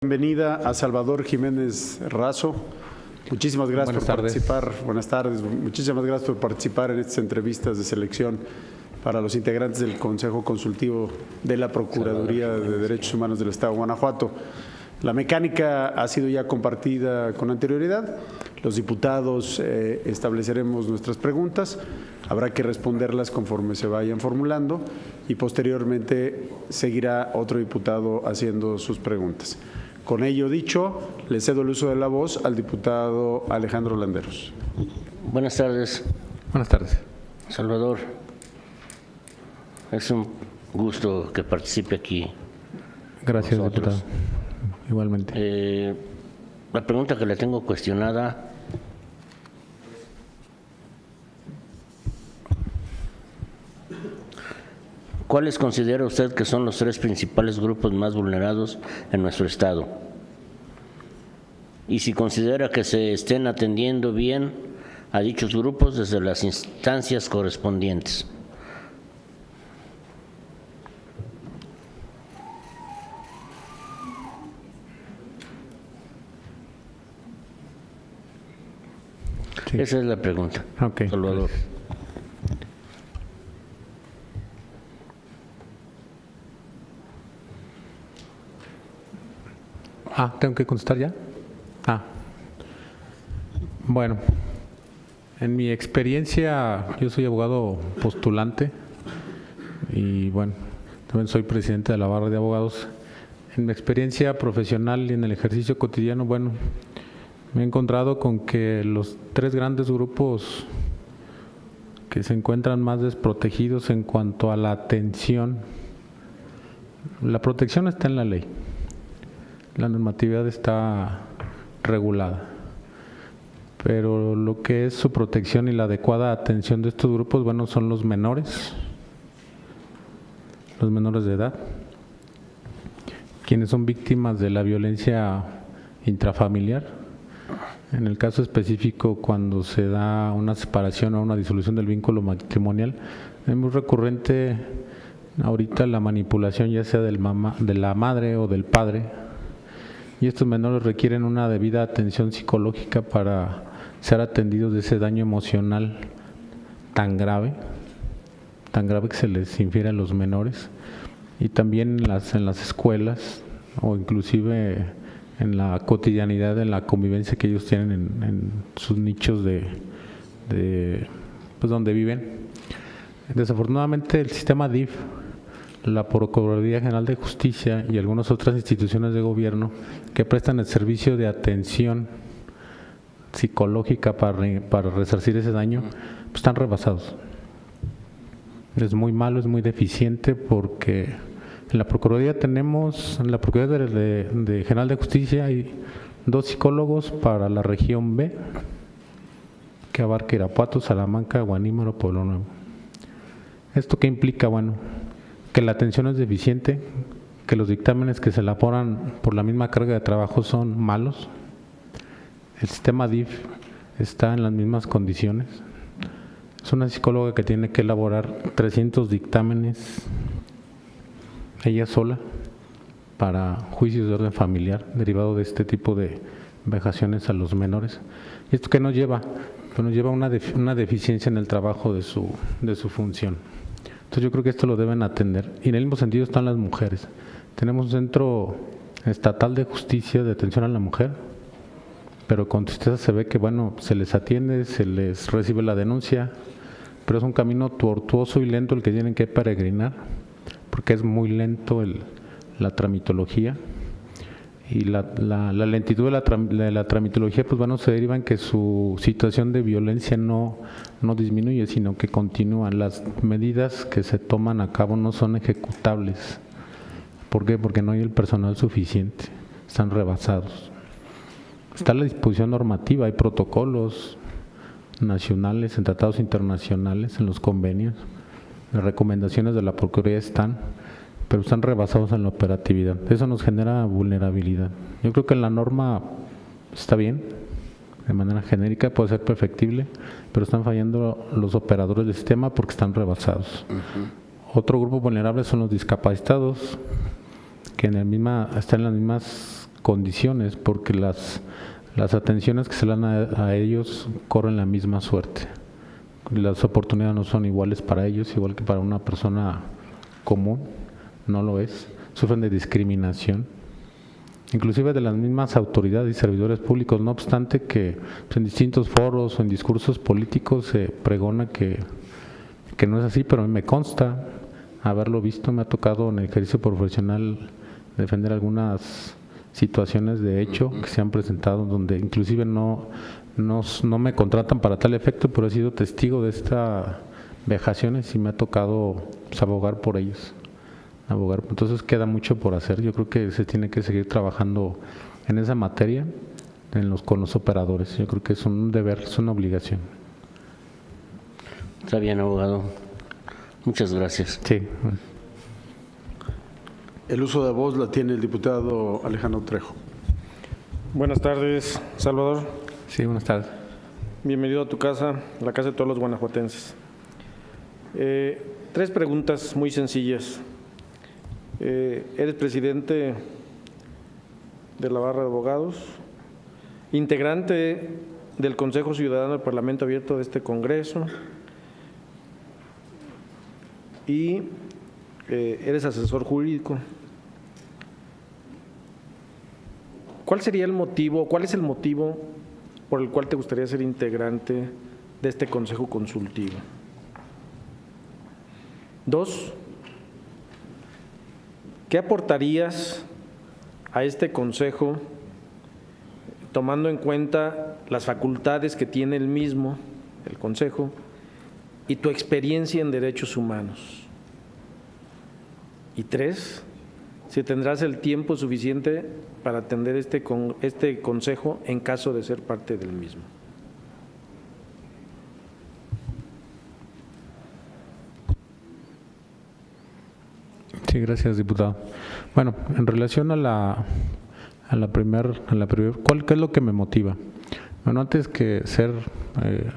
Bienvenida a Salvador Jiménez Razo. Muchísimas gracias por participar. Buenas tardes. Muchísimas gracias por participar en estas entrevistas de selección para los integrantes del Consejo Consultivo de la Procuraduría de Derechos Humanos del Estado de Guanajuato. La mecánica ha sido ya compartida con anterioridad. Los diputados estableceremos nuestras preguntas. Habrá que responderlas conforme se vayan formulando y posteriormente seguirá otro diputado haciendo sus preguntas. Con ello dicho, le cedo el uso de la voz al diputado Alejandro Landeros. Buenas tardes. Buenas tardes. Salvador, es un gusto que participe aquí. Gracias, diputado. Igualmente. La pregunta que le tengo cuestionada, ¿cuáles considera usted que son los tres principales grupos más vulnerados en nuestro estado? Y si considera que se estén atendiendo bien a dichos grupos desde las instancias correspondientes. Sí. Esa es la pregunta, Okay. Salvador. ¿Tengo que contestar ya? Bueno, en mi experiencia, yo soy abogado postulante y bueno, también soy presidente de la Barra de Abogados. En mi experiencia profesional y en el ejercicio cotidiano, bueno, me he encontrado con que los tres grandes grupos que se encuentran más desprotegidos en cuanto a la atención, la protección está en la ley. La normatividad está regulada, pero lo que es su protección y la adecuada atención de estos grupos, bueno, son los menores de edad, quienes son víctimas de la violencia intrafamiliar. En el caso específico, cuando se da una separación o una disolución del vínculo matrimonial, es muy recurrente ahorita la manipulación ya sea de la madre o del padre. Y estos menores requieren una debida atención psicológica para ser atendidos de ese daño emocional tan grave que se les infiere a los menores. Y también en las escuelas o inclusive en la cotidianidad, en la convivencia que ellos tienen en sus nichos pues donde viven. Desafortunadamente el sistema DIF, la Procuraduría General de Justicia y algunas otras instituciones de gobierno que prestan el servicio de atención psicológica para resarcir ese daño, pues están rebasados. Es muy malo, es muy deficiente porque en la Procuraduría en la Procuraduría General de Justicia hay 2 psicólogos para la región B, que abarca Irapuato, Salamanca, Guanímaro, Pueblo Nuevo. ¿Esto qué implica? Bueno, que la atención es deficiente, que los dictámenes que se elaboran por la misma carga de trabajo son malos, el sistema DIF está en las mismas condiciones. Es una psicóloga que tiene que elaborar 300 dictámenes ella sola para juicios de orden familiar derivado de este tipo de vejaciones a los menores. ¿Y esto qué nos lleva? Pues nos lleva a una deficiencia en el trabajo de su función. Entonces yo creo que esto lo deben atender. Y en el mismo sentido están las mujeres. Tenemos un centro estatal de justicia de atención a la mujer, pero con tristeza se ve que bueno, se les atiende, se les recibe la denuncia, pero es un camino tortuoso y lento el que tienen que peregrinar, porque es muy lento la tramitología. Y la lentitud de la tramitología, pues bueno, se deriva en que su situación de violencia no disminuye, sino que continúa. Las medidas que se toman a cabo no son ejecutables. ¿Por qué? Porque no hay el personal suficiente, están rebasados. Está la disposición normativa, hay protocolos nacionales, en tratados internacionales, en los convenios, las recomendaciones de la Procuraduría están, pero están rebasados en la operatividad. Eso nos genera vulnerabilidad. Yo creo que la norma está bien, de manera genérica, puede ser perfectible, pero están fallando los operadores del sistema porque están rebasados. Otro grupo vulnerable son los discapacitados, que están en las mismas condiciones, porque las atenciones que se le dan a ellos corren la misma suerte. Las oportunidades no son iguales para ellos, igual que para una persona común, no lo es. Sufren de discriminación, inclusive de las mismas autoridades y servidores públicos, no obstante que pues, en distintos foros o en discursos políticos se pregona que no es así, pero a mí me consta haberlo visto. Me ha tocado en el ejercicio profesional defender algunas situaciones de hecho que se han presentado, donde inclusive no me contratan para tal efecto, pero he sido testigo de estas vejaciones y me ha tocado pues, abogar por ellos. Entonces queda mucho por hacer. Yo creo que se tiene que seguir trabajando en esa materia con los operadores. Yo creo que es un deber, es una obligación. Está bien, abogado. Muchas gracias. Sí. El uso de voz la tiene el diputado Alejandro Trejo. Buenas tardes, Salvador. Sí, buenas tardes. Bienvenido a tu casa, la casa de todos los guanajuatenses. 3 preguntas muy sencillas. Eres presidente de la Barra de Abogados, integrante del Consejo Ciudadano del Parlamento Abierto de este Congreso y eres asesor jurídico. ¿Cuál es el motivo por el cual te gustaría ser integrante de este Consejo Consultivo? 2, ¿qué aportarías a este Consejo tomando en cuenta las facultades que tiene el mismo, el Consejo, y tu experiencia en derechos humanos? Y 3, si tendrás el tiempo suficiente para atender este Consejo en caso de ser parte del mismo. Sí, gracias, diputado. Bueno, en relación a la primera, ¿qué es lo que me motiva? Bueno, antes que ser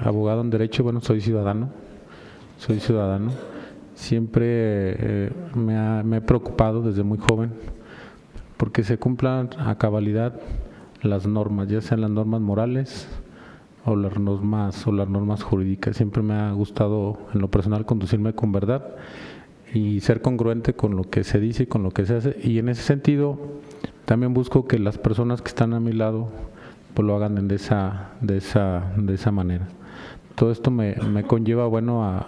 abogado en derecho, bueno, soy ciudadano. Siempre me he preocupado desde muy joven porque se cumplan a cabalidad las normas, ya sean las normas morales o las normas jurídicas. Siempre me ha gustado en lo personal conducirme con verdad y ser congruente con lo que se dice y con lo que se hace, y en ese sentido también busco que las personas que están a mi lado pues lo hagan de esa manera. Todo esto me conlleva, bueno, a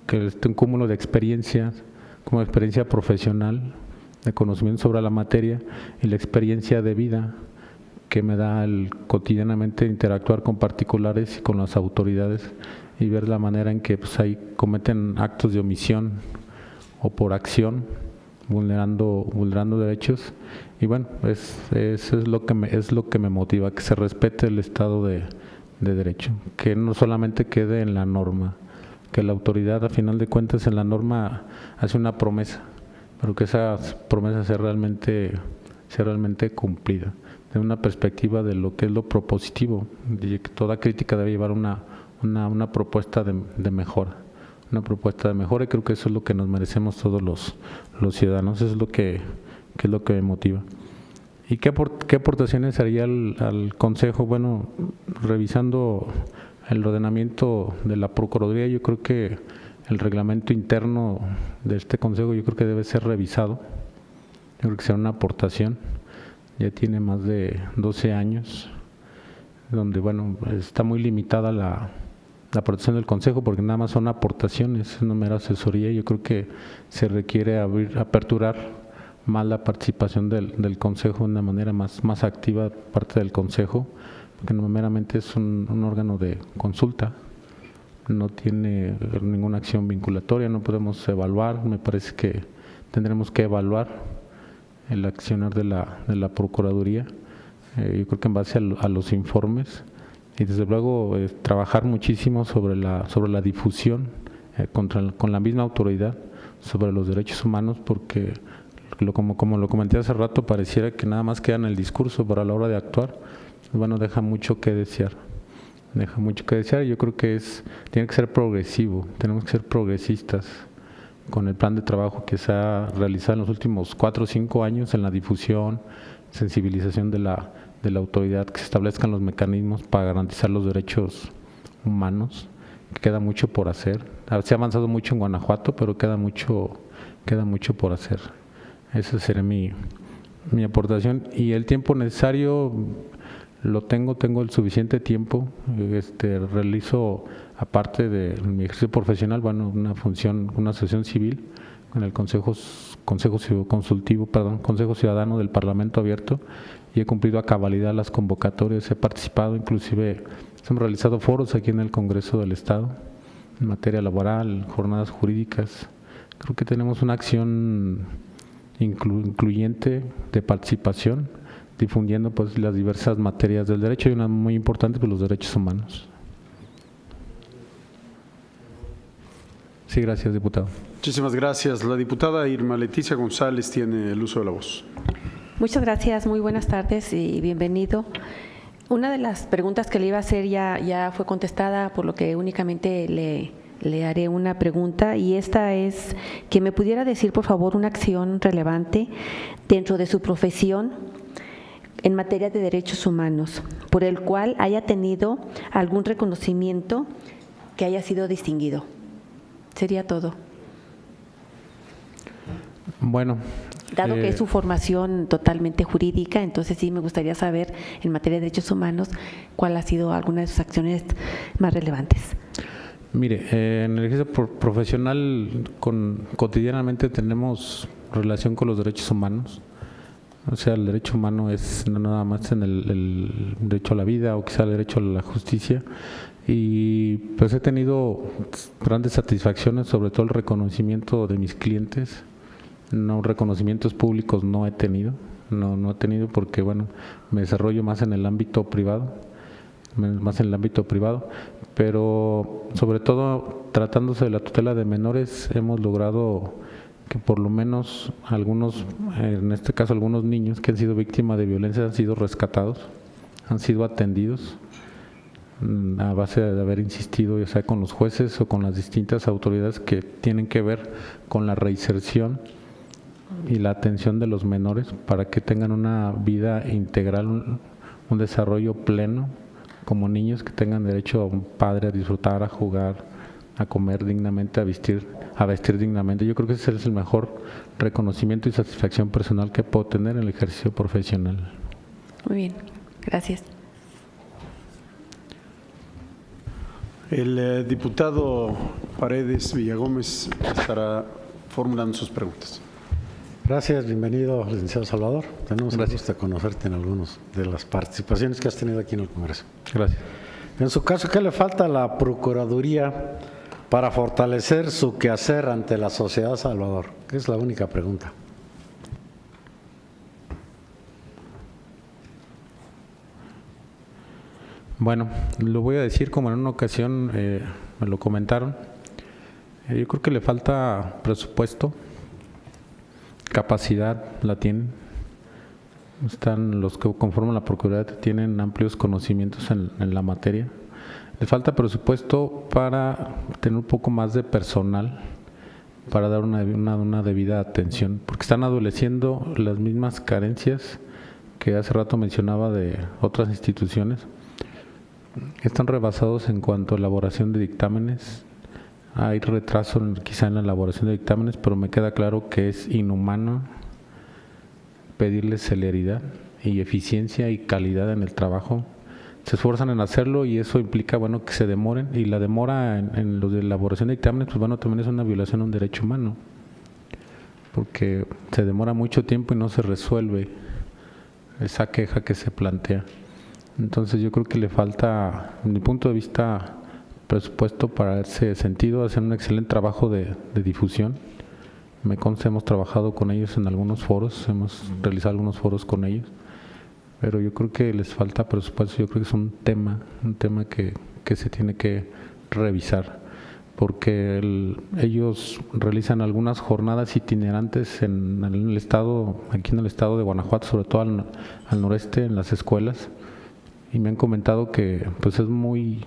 que esté un cúmulo de experiencias, como experiencia profesional, de conocimiento sobre la materia y la experiencia de vida que me da el cotidianamente interactuar con particulares y con las autoridades y ver la manera en que pues, ahí cometen actos de omisión o por acción, vulnerando derechos. Y bueno, eso es lo que me motiva, que se respete el Estado de Derecho, que no solamente quede en la norma, que la autoridad a final de cuentas en la norma hace una promesa, pero que esa promesa sea realmente cumplida, de una perspectiva de lo que es lo propositivo, de que toda crítica debe llevar una propuesta de mejora. Una propuesta de mejora, y creo que eso es lo que nos merecemos todos los ciudadanos. Eso es lo que me motiva. ¿Y qué aportaciones haría al Consejo? Bueno, revisando el ordenamiento de la Procuraduría, yo creo que el reglamento interno de este Consejo yo creo que debe ser revisado. Yo creo que será una aportación. Ya tiene más de 12 años, donde bueno, está muy limitada la protección del Consejo, porque nada más son aportaciones, es una mera asesoría. Yo creo que se requiere aperturar más la participación del Consejo de una manera más activa, parte del Consejo, porque no meramente es un órgano de consulta, no tiene ninguna acción vinculatoria, no podemos evaluar. Me parece que tendremos que evaluar el accionar de la Procuraduría, yo creo que en base a los informes. Y desde luego trabajar muchísimo sobre la difusión con la misma autoridad sobre los derechos humanos, porque como lo comenté hace rato, pareciera que nada más queda en el discurso, pero a la hora de actuar, bueno, deja mucho que desear. Yo creo que tiene que ser progresivo, tenemos que ser progresistas con el plan de trabajo que se ha realizado en los últimos 4 o 5 años en la difusión, sensibilización de la autoridad, que se establezcan los mecanismos para garantizar los derechos humanos, que queda mucho por hacer. Se ha avanzado mucho en Guanajuato, pero queda mucho por hacer. Esa sería mi aportación. Y el tiempo necesario lo tengo el suficiente tiempo. Realizo, aparte de mi ejercicio profesional, una función, una asociación civil en el Consejo Ciudadano del Parlamento Abierto, y he cumplido a cabalidad las convocatorias, he participado, inclusive hemos realizado foros aquí en el Congreso del Estado en materia laboral, jornadas jurídicas. Creo que tenemos una acción incluyente de participación, difundiendo pues las diversas materias del derecho, y una muy importante, pues los derechos humanos. Sí, gracias, diputado. Muchísimas gracias. La diputada Irma Leticia González tiene el uso de la voz. Muchas gracias, muy buenas tardes y bienvenido. Una de las preguntas que le iba a hacer ya fue contestada, por lo que únicamente le haré una pregunta, y esta es que me pudiera decir, por favor, una acción relevante dentro de su profesión en materia de derechos humanos, por el cual haya tenido algún reconocimiento que haya sido distinguido. Sería todo. Bueno. Dado que es su formación totalmente jurídica, entonces sí me gustaría saber, en materia de derechos humanos, cuál ha sido alguna de sus acciones más relevantes. Mire, en el ejercicio profesional cotidianamente tenemos relación con los derechos humanos. O sea, el derecho humano es no nada más en el derecho a la vida, o quizá el derecho a la justicia, y pues he tenido grandes satisfacciones, sobre todo el reconocimiento de mis clientes. No, reconocimientos públicos no he tenido porque me desarrollo más en el ámbito privado, pero sobre todo tratándose de la tutela de menores, hemos logrado que por lo menos algunos, en este caso algunos niños que han sido víctimas de violencia, han sido rescatados, han sido atendidos a base de haber insistido, ya sea con los jueces o con las distintas autoridades que tienen que ver con la reinserción y la atención de los menores, para que tengan una vida integral, un desarrollo pleno como niños, que tengan derecho a un padre, a disfrutar, a jugar, a comer dignamente, a vestir dignamente. Yo creo que ese es el mejor reconocimiento y satisfacción personal que puedo tener en el ejercicio profesional. Muy bien, gracias. El diputado Paredes Villagómez estará formulando sus preguntas. Gracias, bienvenido, licenciado Salvador. Tenemos el gusto de conocerte en algunas de las participaciones que has tenido aquí en el Congreso. Gracias. En su caso, ¿qué le falta a la Procuraduría para fortalecer su quehacer ante la sociedad, Salvador? Es la única pregunta. Bueno, lo voy a decir como en una ocasión me lo comentaron. Yo creo que le falta presupuesto. Capacidad la tienen, están los que conforman la Procuraduría, tienen amplios conocimientos en la materia. Les falta presupuesto para tener un poco más de personal, para dar una debida atención, porque están adoleciendo las mismas carencias que hace rato mencionaba de otras instituciones. Están rebasados en cuanto a elaboración de dictámenes. Hay retraso quizá en la elaboración de dictámenes, pero me queda claro que es inhumano pedirles celeridad y eficiencia y calidad en el trabajo. Se esfuerzan en hacerlo y eso implica que se demoren, y la demora en lo de elaboración de dictámenes también es una violación a un derecho humano, porque se demora mucho tiempo y no se resuelve esa queja que se plantea. Entonces yo creo que le falta, desde mi punto de vista, presupuesto para ese sentido, hacer un excelente trabajo de difusión. Me consta, hemos trabajado con ellos en algunos foros, hemos realizado algunos foros con ellos, pero yo creo que les falta presupuesto. Yo creo que es un tema que se tiene que revisar, porque ellos realizan algunas jornadas itinerantes en el estado, aquí en el estado de Guanajuato, sobre todo al noreste, en las escuelas, y me han comentado que pues es muy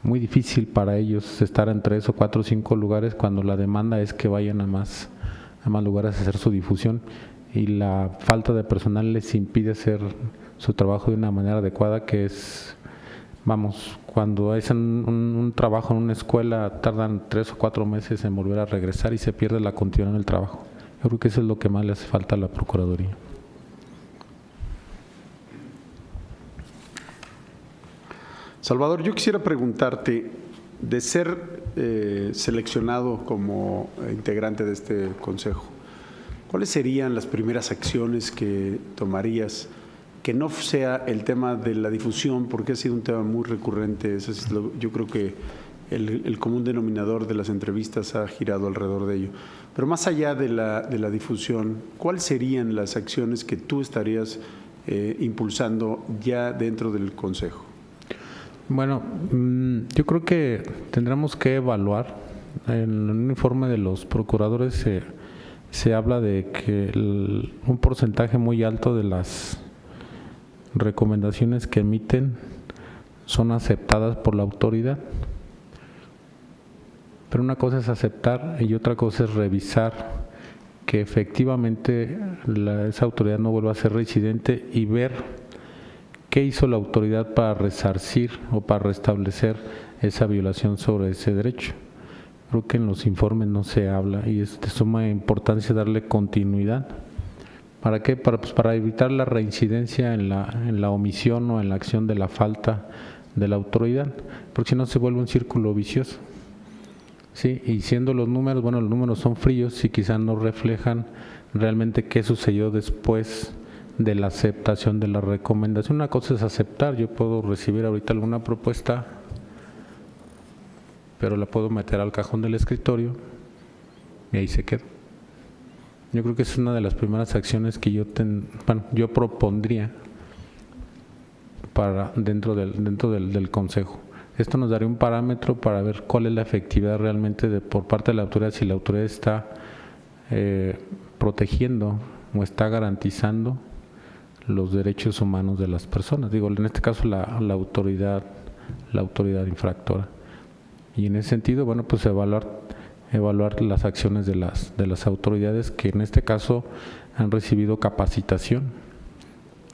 difícil para ellos estar en 3 o 4 o 5 lugares cuando la demanda es que vayan a más lugares a hacer su difusión, y la falta de personal les impide hacer su trabajo de una manera adecuada, que es, vamos, cuando hacen un trabajo en una escuela tardan 3 o 4 meses en volver a regresar y se pierde la continuidad en el trabajo. Yo creo que eso es lo que más le hace falta a la Procuraduría. Salvador, yo quisiera preguntarte, de ser seleccionado como integrante de este consejo, ¿cuáles serían las primeras acciones que tomarías que no sea el tema de la difusión, porque ha sido un tema muy recurrente? Eso es yo creo que el común denominador de las entrevistas ha girado alrededor de ello. Pero más allá de la difusión, ¿cuáles serían las acciones que tú estarías impulsando ya dentro del Consejo? Bueno, yo creo que tendremos que evaluar. En un informe de los procuradores se habla de que un porcentaje muy alto de las recomendaciones que emiten son aceptadas por la autoridad. Pero una cosa es aceptar y otra cosa es revisar que efectivamente esa autoridad no vuelva a ser reincidente y ver qué hizo la autoridad para resarcir o para restablecer esa violación sobre ese derecho. Creo que en los informes no se habla y es de suma importancia darle continuidad. ¿Para qué? Para evitar la reincidencia en la omisión o en la acción de la falta de la autoridad, porque si no se vuelve un círculo vicioso. Sí, y siendo los números, bueno, los números son fríos y quizás no reflejan realmente qué sucedió después de la aceptación de la recomendación. Una cosa es aceptar, yo puedo recibir ahorita alguna propuesta, pero la puedo meter al cajón del escritorio y ahí se queda. Yo creo que es una de las primeras acciones que yo propondría para dentro del Consejo. Esto nos daría un parámetro para ver cuál es la efectividad realmente por parte de la autoridad, si la autoridad está protegiendo o está garantizando los derechos humanos de las personas. Digo, en este caso la autoridad infractora. Y en ese sentido, bueno, pues evaluar las acciones de las autoridades que en este caso han recibido capacitación.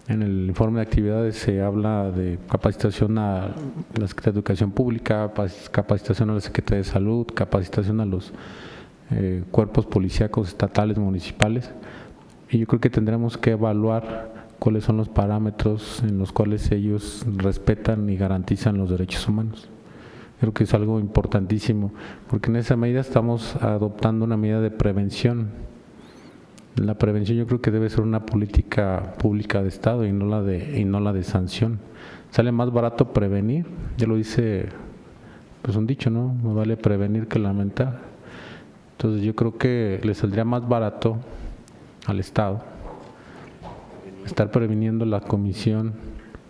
En el informe de actividades se habla de capacitación a la Secretaría de Educación Pública, capacitación a la Secretaría de Salud, capacitación a los cuerpos policíacos estatales, municipales, y yo creo que tendremos que evaluar cuáles son los parámetros en los cuales ellos respetan y garantizan los derechos humanos. Creo que es algo importantísimo, porque en esa medida estamos adoptando una medida de prevención. La prevención yo creo que debe ser una política pública de Estado y no la de sanción. Sale más barato prevenir, ya lo dice pues un dicho, ¿no? Me vale prevenir que lamentar. Entonces yo creo que le saldría más barato al Estado estar previniendo la comisión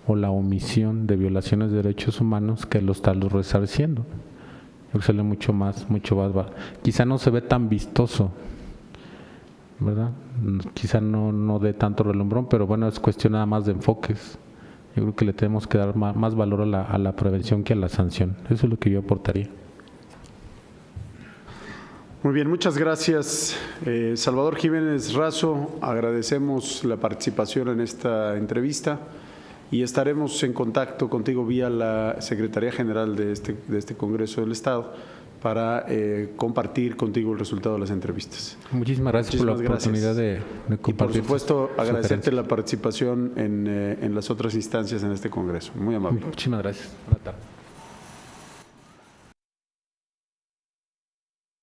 o la omisión de violaciones de derechos humanos que lo estarlos resarciendo. Yo creo que sale mucho más barato. Quizá no se ve tan vistoso, ¿verdad? Quizá no dé tanto relumbrón, pero bueno, es cuestión nada más de enfoques. Yo creo que le tenemos que dar más valor a la prevención que a la sanción. Eso es lo que yo aportaría. Muy bien, muchas gracias. Salvador Jiménez Razo, agradecemos la participación en esta entrevista y estaremos en contacto contigo vía la Secretaría General de este Congreso del Estado para compartir contigo el resultado de las entrevistas. Muchísimas gracias por la oportunidad de compartir. Y por supuesto, agradecerte la participación en las otras instancias en este Congreso. Muy amable. Muchísimas gracias. Buenas tardes.